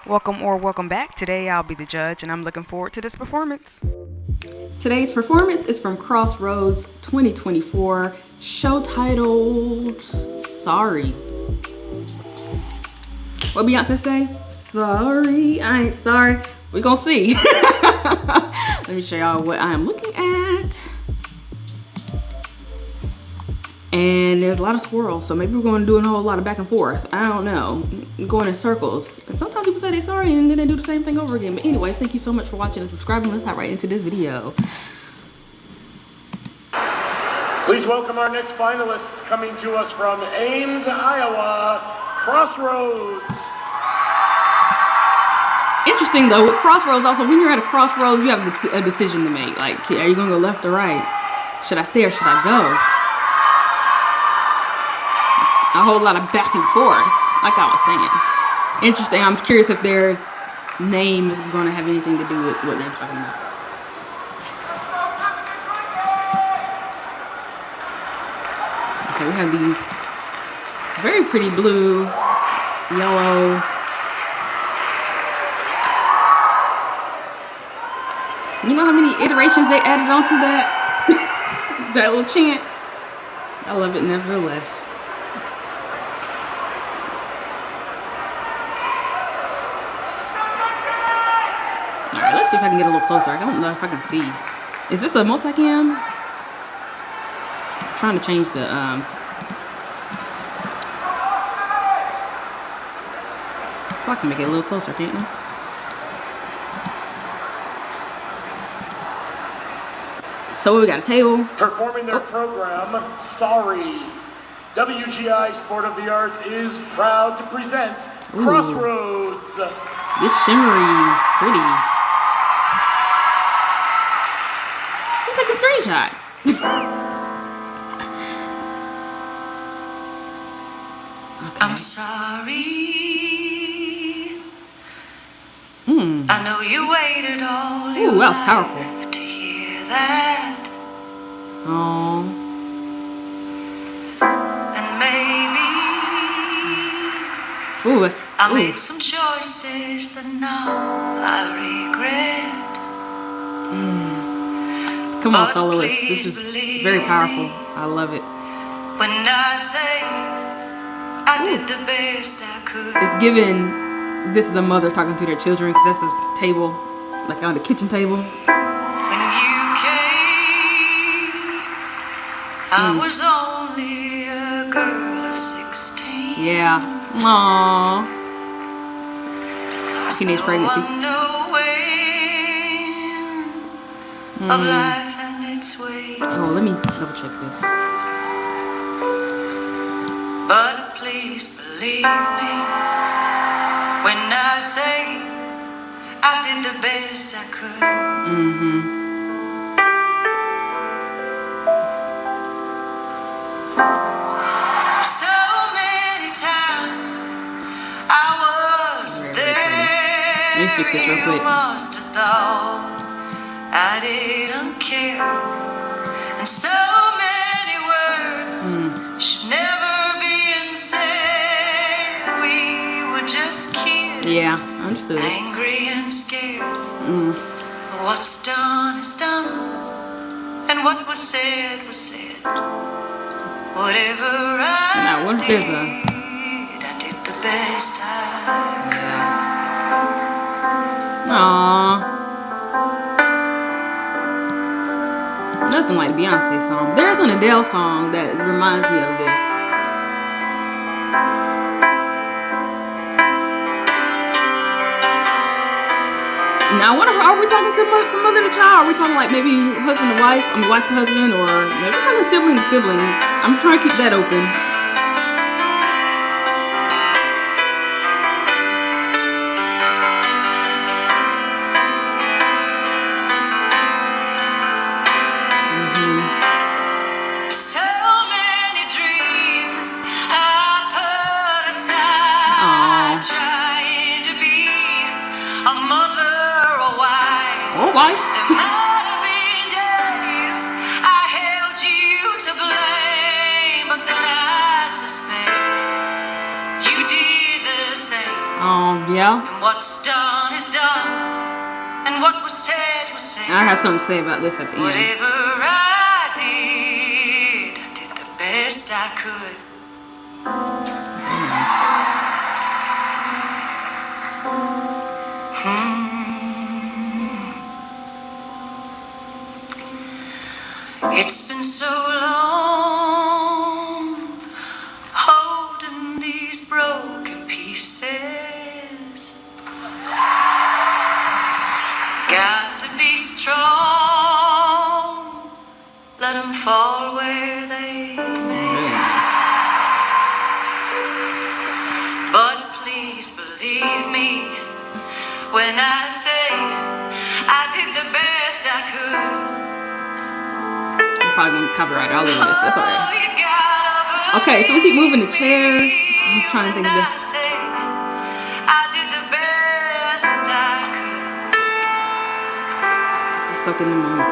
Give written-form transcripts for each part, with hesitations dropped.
Welcome back. Today I'll be the judge and I'm looking forward to this performance. Today's performance is from Crossroads 2024, show titled Sorry. What Beyonce say? Sorry, I ain't sorry. We gonna see. Let me show y'all what I am looking at. And there's a lot of swirls, so maybe we're going to do a whole lot of back and forth. I don't know, going in circles. And sometimes people say they're sorry and then they do the same thing over again. But anyways, thank you so much for watching and subscribing. Let's hop right into this video. Please welcome our next finalists, coming to us from Ames, Iowa, Crossroads. Interesting though, with Crossroads also, when you're at a crossroads, you have a decision to make. Like, are you going to go left or right? Should I stay or should I go? A whole lot of back and forth, like I was saying. Interesting. I'm curious if their name is going to have anything to do with what they're talking about. Okay, we have these very pretty blue, yellow. You know how many iterations they added onto that that little chant? I love it nevertheless. Alright, let's see if I can get a little closer. I don't know if I can see. Is this a multicam? I'm trying to change the I can make it a little closer, can't I? So we got a table. Performing their program, Sorry. WGI Sport of the Arts is proud to present Crossroads. This shimmery is pretty. I'm taking screenshots. Okay. I'm sorry. I know you waited all your that was powerful. life to hear that. Oh. And maybe I made some choices that now I regret. Come on, But soloist. This please is believe very powerful. me I love it. when I say I did the best I could. It's given. This is a mother talking to their children because that's a table, like on the kitchen table. When you came, I was only a girl of 16. Yeah. Aww. Teenage pregnancy. Of life and its ways. Oh, let me double check this. But please believe me when I say I did the best I could. So many times I was there. Let me fix this real quick. You must have thought I didn't care. And so many words should never be said. We were just kids. Yeah, understood. Angry and scared. But what's done is done. And what was said was said. Whatever Now, what if there's I did the best I Aww. Nothing like Beyonce's song. There's an Adele song that reminds me of this. Now, I wonder, are we talking from mother to child? Are we talking like maybe husband to wife? I mean, wife to husband, or maybe kind of sibling to sibling? I'm trying to keep that open. So many dreams I put aside, trying to be a mother or wife. Or wife. There might have been days I held you to blame, but then I suspect you did the same. Oh, Yeah? And what's done is done. And what was said was said. I have something to say about this at the end. Whatever I did the best I could. It's been so long holding these broken pieces. Got to be strong, let them fall where they may. But please believe me when I say I did the best I could. I'm probably gonna copyright all of this. That's alright. Okay, so we keep moving the chairs. I'm trying to think of this. I did the best I could. Just soak in the moment.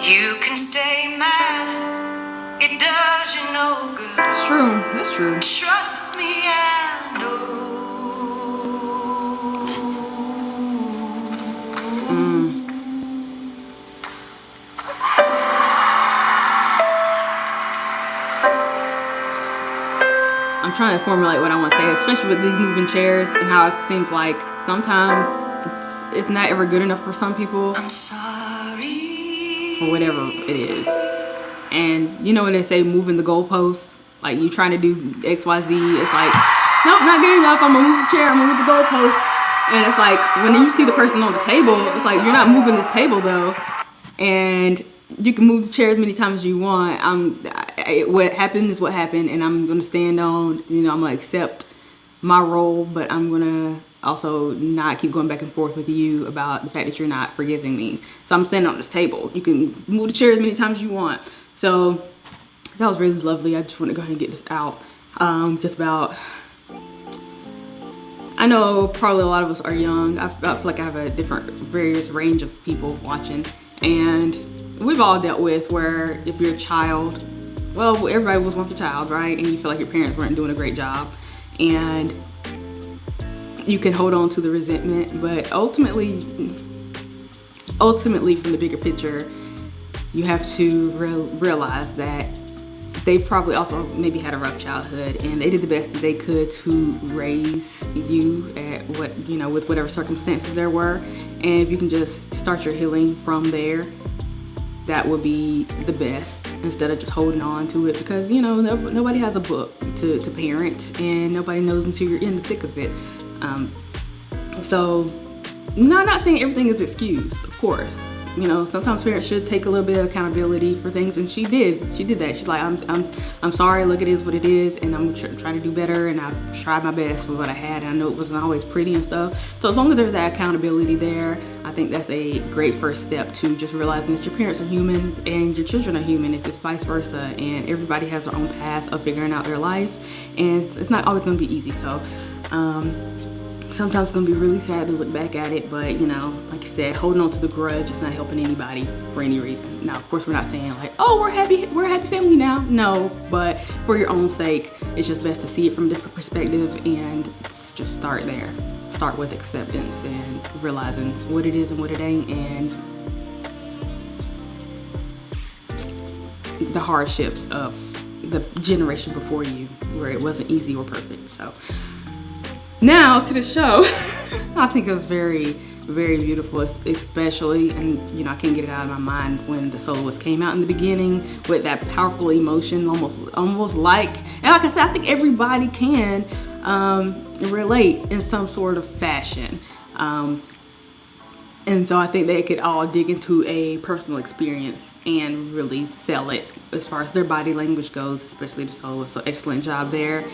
You can stay mad. It does you no good. It's true. That's true. Trust me, I know. I'm trying to formulate what I want to say, especially with these moving chairs and how it seems like sometimes it's not ever good enough for some people. I'm sorry. For whatever it is. And you know when they say moving the goalposts, like you trying to do XYZ, it's like, nope, not good enough. I'm gonna move the chair, I'm gonna move the goalpost. And it's like when you see the person on the table, it's like you're not moving this table though. And you can move the chair as many times as you want. What happened is what happened, and I'm gonna stand on, you know, I'm gonna accept my role, but I'm gonna also not keep going back and forth with you about the fact that you're not forgiving me. So I'm standing on this table. You can move the chair as many times as you want. So that was really lovely. I just want to go ahead and get this out. Just about, I know probably a lot of us are young. I feel like I have a different, various range of people watching, and we've all dealt with where if you're a child, well, everybody was once a child, right? And you feel like your parents weren't doing a great job, and you can hold on to the resentment, but ultimately from the bigger picture, you have to realize that they've probably also maybe had a rough childhood, and they did the best that they could to raise you at what, you know, with whatever circumstances there were. And if you can just start your healing from there, that would be the best, instead of just holding on to it, because, you know, nobody has a book to parent, and nobody knows until you're in the thick of it. So no, I'm not saying everything is excused, of course. You know, sometimes parents should take a little bit of accountability for things, and she did that. She's like, I'm sorry, look, it is what it is, and I'm trying to do better, and I tried my best with what I had, and I know it wasn't always pretty and stuff. So as long as there's that accountability there, I think that's a great first step to just realizing that your parents are human and your children are human, if it's vice versa, and everybody has their own path of figuring out their life, and it's not always going to be easy. So sometimes it's gonna be really sad to look back at it, but, you know, like you said, holding on to the grudge is not helping anybody for any reason. Now, of course, we're not saying like, oh, we're a happy family now. No, but for your own sake, it's just best to see it from a different perspective, and just start there. Start with acceptance and realizing what it is and what it ain't, and the hardships of the generation before you, where it wasn't easy or perfect. So now to the show. I think it was very, very beautiful, especially, and you know, I can't get it out of my mind when the soloist came out in the beginning with that powerful emotion, almost like, and like I said, I think everybody can relate in some sort of fashion. And so I think they could all dig into a personal experience and really sell it as far as their body language goes, especially the soloist. So excellent job there.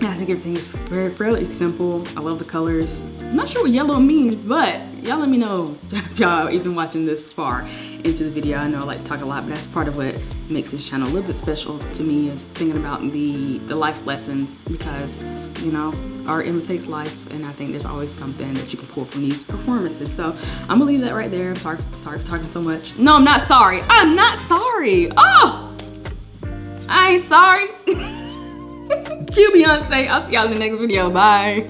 I think everything is fairly simple. I love the colors. I'm not sure what yellow means, but y'all let me know if y'all even watching this far into the video. I know I like to talk a lot, but that's part of what makes this channel a little bit special to me, is thinking about the life lessons, because, you know, art imitates life, and I think there's always something that you can pull from these performances. So I'm gonna leave that right there. I'm sorry for talking so much. No, I'm not sorry. I'm not sorry. Oh, I ain't sorry. Cue Beyonce. I'll see y'all in the next video. Bye.